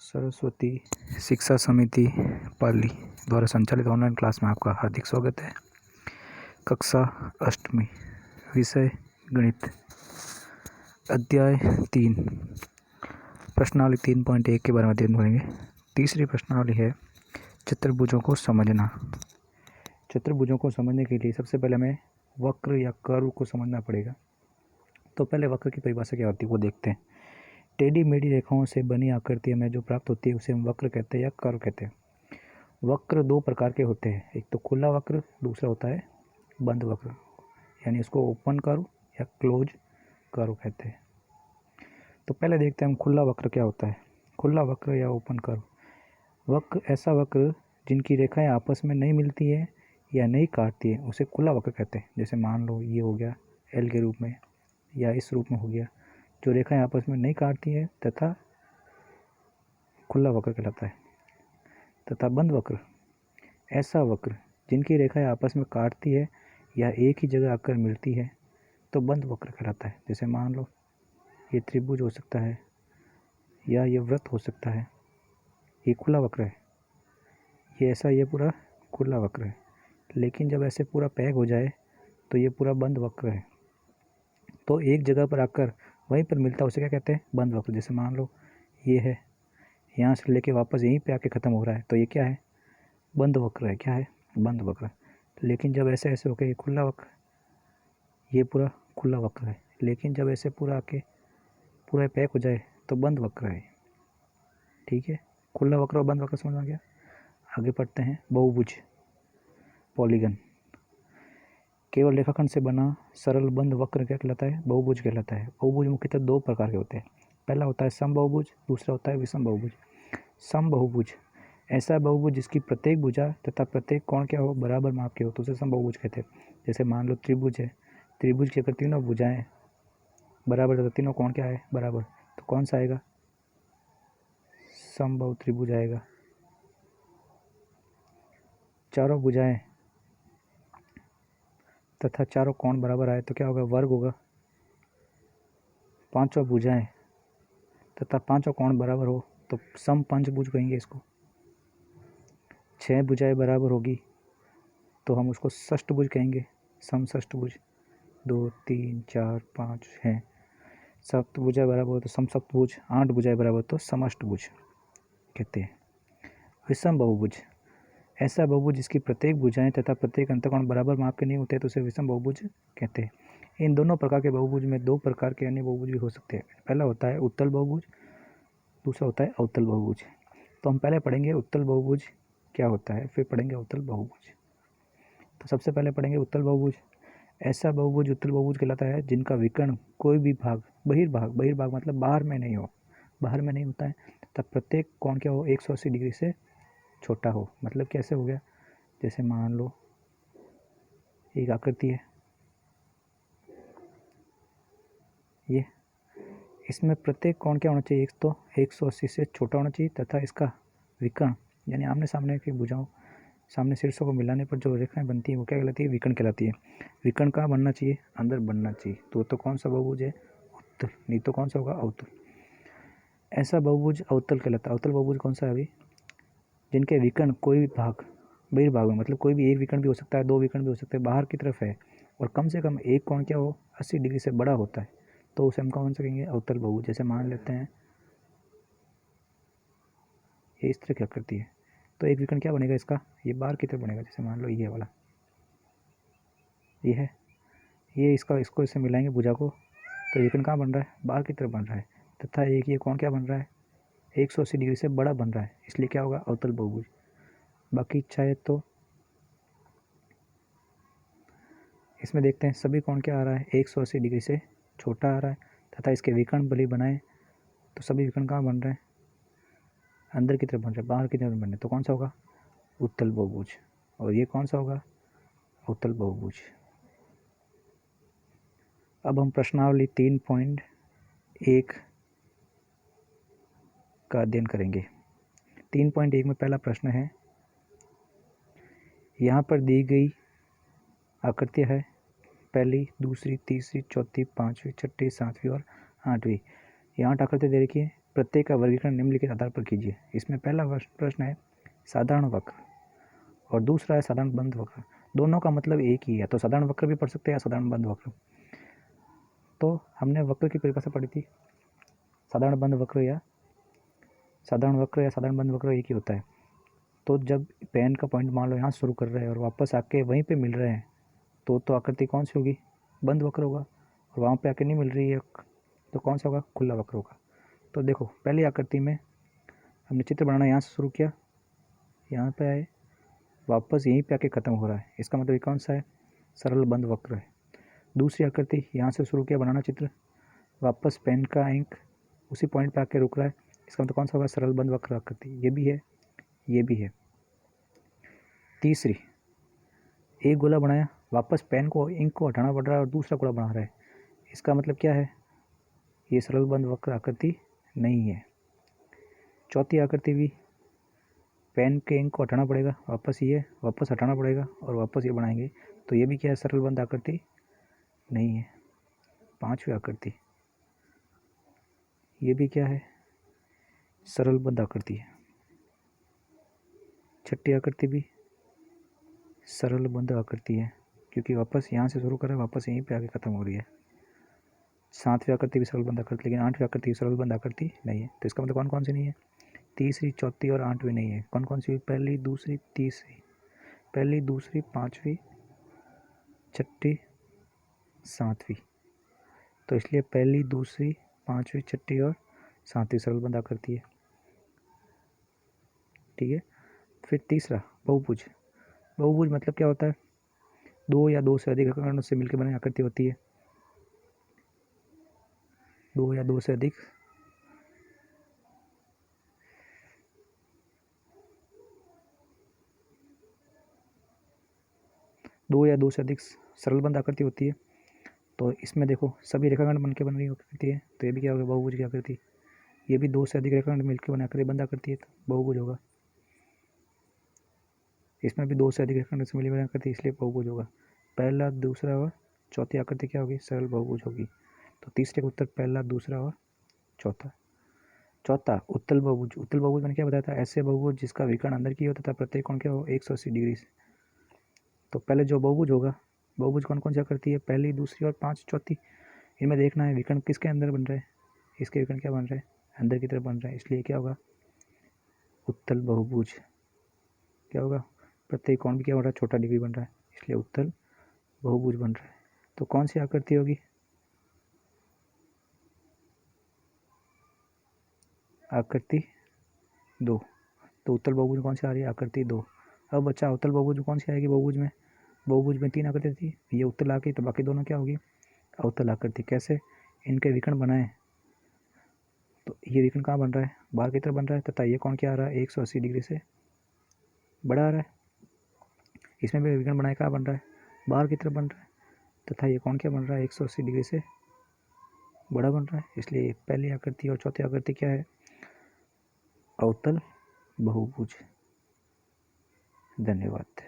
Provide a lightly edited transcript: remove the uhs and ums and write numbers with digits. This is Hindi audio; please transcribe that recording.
सरस्वती शिक्षा समिति पाली द्वारा संचालित ऑनलाइन क्लास में आपका हार्दिक स्वागत है। कक्षा अष्टमी, विषय गणित, अध्याय 3, प्रश्नावली 3.1 के बारे में अध्ययन करेंगे। तीसरी प्रश्नावली है चतुर्भुजों को समझना। चतुर्भुजों को समझने के लिए सबसे पहले हमें वक्र या कर्व को समझना पड़ेगा। तो पहले वक्र की परिभाषा क्या होती है वो देखते हैं। टेढ़ी मेढ़ी रेखाओं से बनी आकृति में जो प्राप्त होती है उसे हम वक्र कहते हैं या कर्व कहते हैं। वक्र दो प्रकार के होते हैं, एक तो खुला वक्र, दूसरा होता है बंद वक्र, यानी इसको ओपन कर्व या क्लोज कर्व कहते हैं। तो पहले देखते हैं हम खुला वक्र क्या होता है। खुला वक्र या ओपन कर्व, वक्र ऐसा वक्र जिनकी रेखाएं आपस में नहीं मिलती है या नहीं काटती है उसे खुला वक्र कहते हैं। जैसे मान लो ये हो गया एल के रूप में या इस रूप में हो गया, जो रेखाएं आपस में नहीं काटती है तथा खुला वक्र कहलाता है। तथा बंद वक्र, ऐसा वक्र जिनकी रेखाएं आपस में काटती है या एक ही जगह आकर मिलती है तो बंद वक्र कहलाता है। जैसे मान लो ये त्रिभुज हो सकता है या ये वृत्त हो सकता है, ये खुला वक्र है, ये ऐसा ये पूरा खुला वक्र है। लेकिन जब ऐसे पूरा पैक हो जाए तो ये पूरा बंद वक्र है। तो एक जगह पर आकर वहीं पर मिलता है उसे क्या कहते हैं, बंद वक्र। जैसे मान लो ये है, यहाँ से लेके वापस यहीं पे आके ख़त्म हो रहा है तो ये क्या है, बंद वक्र है। क्या है, बंद वक्र। लेकिन जब ऐसे ऐसे होकर ये खुला वक्र, ये पूरा खुला वक्र है। लेकिन जब ऐसे पूरा आके पूरा पैक हो जाए तो बंद वक्र है। ठीक है, खुला वक्र और बंद वक्र समझ में आ गया। आगे पढ़ते हैं। बहुभुज, पॉलीगन, केवल रेखाखंड से बना सरल बंद वक्र क्या कहलाता है, बहुभुज कहलाता है। बहुभुज मुख्यतः दो प्रकार के होते हैं। पहला होता है समबाहुभुज, दूसरा होता है विषम बहुभुज। समबाहुभुज, ऐसा बहुभुज जिसकी प्रत्येक भुजा तथा प्रत्येक कोण क्या हो, बराबर माप के हो तो उसे समबाहुभुज कहते हैं। जैसे मान लो त्रिभुज है, त्रिभुज की अगर तीनों भुजाएं बराबर तथा तीनों कोण क्या है, बराबर, तो कौन सा आएगा, समबाहु त्रिभुज आएगा। चारों भुजाएं तथा चारों कोण बराबर आए तो क्या होगा, वर्ग होगा। पांचों भुजाएं तथा पांचों कोण बराबर हो तो समपंचभुज कहेंगे इसको। 6 भुजाएं बराबर होगी तो हम उसको षष्ठभुज कहेंगे, समषष्ठभुज। 2 3 4 5 6, 7 भुजाएं बराबर हो तो समसप्तभुज, 8 भुजाएं बराबर तो समअष्टभुज कहते हैं। विषम बहुभुज, ऐसा बहुभुज जिसकी प्रत्येक भुजाएं तथा प्रत्येक अंतःकोण बराबर माप के नहीं होते तो उसे विषम बहुभुज कहते हैं। इन दोनों प्रकार के बहुभुज में दो प्रकार के अन्य बहुभुज भी हो सकते हैं। पहला होता है उत्तल बहुभुज, दूसरा होता है अवतल बहुभुज। तो हम पहले पढ़ेंगे उत्तल बहुभुज क्या होता है, फिर पढ़ेंगे अवतल बहुभुज। तो सबसे पहले पढ़ेंगे उत्तल बहुभुज। ऐसा बहुभुज उत्तल बहुभुज कहलाता है जिनका विकर्ण कोई भी भाग, बहिर्भाग मतलब बाहर में नहीं हो, बाहर में नहीं होता है तब प्रत्येक कोण क्या हो, 180 डिग्री से छोटा हो। मतलब कैसे हो गया, जैसे मान लो एक आकृति है ये, इसमें प्रत्येक कोण क्या होना चाहिए, एक तो 180 से छोटा होना चाहिए तथा इसका विकर्ण यानी आमने सामने की भुजाओं, सामने शीर्षों को मिलाने पर जो रेखाएं बनती है वो क्या कहलाती है, विकर्ण कहलाती है। विकर्ण कहाँ बनना चाहिए, अंदर बनना चाहिए। तो कौन सा बहुभुज है, उत्तल, नहीं तो कौन सा होगा, अवतल। ऐसा बहुभुज अवतल कहलाता है। अवतल बहुभुज कौन सा है अभी, जिनके विकर्ण कोई भी भाग, बहिर्भाग में मतलब कोई भी एक विकर्ण भी हो सकता है, दो विकर्ण भी हो सकते हैं, बाहर की तरफ है और कम से कम एक कोण क्या हो, 80 डिग्री से बड़ा होता है तो उसे हम कौन सा कहेंगे, अवतल बहुभुज। जैसे मान लेते हैं ये इस तरह की आकृति है तो एक विकर्ण क्या बनेगा इसका, ये बाहर की तरफ बनेगा। जैसे मान लो ये वाला, ये है, ये इसको इससे मिलाएंगे भुजा को तो विकर्ण कहाँ बन रहा है, बाहर की तरफ बन रहा है तथा एक ये कोण क्या बन रहा है, 180 डिग्री से बड़ा बन रहा है, इसलिए क्या होगा, अवतल बहुभुज। बाकी इच्छा है तो इसमें देखते हैं सभी कोण क्या आ रहा है, 180 डिग्री से छोटा आ रहा है तथा इसके विकर्ण भले बनाए तो सभी विकर्ण कहाँ बन रहे हैं, अंदर की तरफ बन रहे हैं, बाहर की तरफ बन रहे हैं। तो कौन सा होगा, उत्तल बहुभुज। और ये कौन सा होगा, अवतल बहुभुज। अब हम प्रश्नावली 3.1 का अध्ययन करेंगे। 3.1 में पहला प्रश्न है, यहाँ पर दी गई आकृतियाँ है, पहली, दूसरी, तीसरी, चौथी, पाँचवीं, छठी, सातवीं और आठवीं। ये 8 आकृतियाँ दे रखी है प्रत्येक का वर्गीकरण निम्नलिखित आधार पर कीजिए। इसमें पहला प्रश्न है साधारण वक्र और दूसरा है साधारण बंद वक्र। दोनों का मतलब एक ही है, तो साधारण वक्र भी पढ़ सकते हैं या साधारण बंद वक्र। तो हमने वक्र की परिभाषा पढ़ी थी, साधारण बंद वक्र या साधारण बंद वक्र एक ही होता है। तो जब पेन का पॉइंट मान लो यहाँ शुरू कर रहे हैं और वापस आके वहीं पे मिल रहे हैं तो आकृति कौन सी होगी? बंद वक्र होगा। और वहाँ पे आके नहीं मिल रही है तो कौन सा होगा? खुला वक्र होगा। तो देखो पहली आकृति में हमने चित्र बनाना यहाँ से शुरू किया, यहाँ पे आए, वापस यहीं पे आके ख़त्म हो रहा है, इसका मतलब ये कौन सा है? सरल बंद वक्र है। दूसरी आकृति यहाँ से शुरू किया बनाना चित्र, वापस पेन का इंक उसी पॉइंट पे आके रुक रहा है, इसका मतलब कौन सा होगा? सरल बंद वक्र आकृति। ये भी है, ये भी है। तीसरी, एक गोला बनाया, वापस पेन को इंक को हटाना पड़ रहा है और दूसरा गोला बना रहा है, इसका मतलब क्या है? ये सरल बंद वक्र आकृति नहीं है। चौथी आकृति भी पेन के इंक को हटाना पड़ेगा, वापस हटाना पड़ेगा और वापस ये बनाएंगे, तो ये भी क्या है? सरल बंद आकृति नहीं है। पांचवी आकृति, ये भी क्या है? सरल बंद आकृति है। छठी आकृति भी सरल बंद आकृति है, क्योंकि वापस यहाँ से शुरू कर रहा है, वापस यहीं पे आके ख़त्म हो रही है। सातवीं आकृति भी सरल बंद आकृति, लेकिन आठवीं आकृति सरल बंद आकृति नहीं है। तो इसका मतलब कौन कौन सी नहीं है? तीसरी, चौथी और आठवीं नहीं है। कौन कौन सी? पहली, दूसरी, तीसरी, पहली, दूसरी, पाँचवीं, छठी, सातवीं। तो इसलिए पहली, दूसरी, पाँचवीं, छठी और सातवीं सरल बंद आकृति है। ठीक है। फिर तीसरा बहुभुज। बहुभुज मतलब क्या होता है? दो या दो से अधिक रेखाखंडों से मिलकर बनी आकृति होती है। दो या दो से अधिक सरल बंद आकृति होती है। तो इसमें देखो सभी रेखाखंड बनके बन रही आकृति है, तो ये भी क्या होगा? बहुभुज की आकृति। ये भी दो से अधिक रेखाखंड मिलकर बनी आकृति बंद आकृति है, तो बहुभुज होगा। इसमें भी दो से अधिक रेखाखंड से मिली बनी आकृति, इसलिए बहुभुज होगा। पहला, दूसरा और चौथी आकृति क्या होगी? सरल बहुभुज होगी। तो तीसरे का उत्तर पहला, दूसरा और चौथा। चौथा, उत्तल बहुभुज। उत्तल बहुभुज मैंने क्या बताया था? ऐसे बहुभुज जिसका विकर्ण अंदर की हो तथा प्रत्येक कोण क्या हो? 180 डिग्री से। तो पहले जो बहुभुज होगा, बहुभुज कौन कौन सा करती है? पहली, दूसरी और पाँच, चौथी। इनमें देखना है विकर्ण किसके अंदर बन रहा है। इसके विकर्ण क्या बन रहा है? अंदर की तरफ बन रहा है, इसलिए क्या होगा? उत्तल बहुभुज। क्या होगा? प्रत्येक कोण भी क्या हो रहा है? छोटा डिग्री बन रहा है, इसलिए उत्तल बहुभुज बन रहा है। तो कौन सी आकृति होगी? आकृति 2। तो उत्तल बहुभुज कौन सी आ रही है? आकृति 2। अब बच्चा अवतल बहुभुज कौन सी आएगी? बहुभुज में 3 आकृति थी, ये उत्तल आ गई, तो बाकी दोनों क्या होगी? अवतल आकृति। कैसे? इनके विकर्ण बनाए, तो ये विकर्ण कहाँ बन रहा है? बाहर की तरफ बन रहा है, तथा ये कौन क्या आ रहा है? 180 डिग्री से बड़ा आ रहा है। इसमें भी विकर्ण बनाए कहाँ बन रहा है? बाहर की तरफ बन रहा है, तथा ये कौन क्या बन रहा है? 180 डिग्री से बड़ा बन रहा है, इसलिए पहली आकृति और चौथी आकृति क्या है? अवतल बहुभुज। धन्यवाद।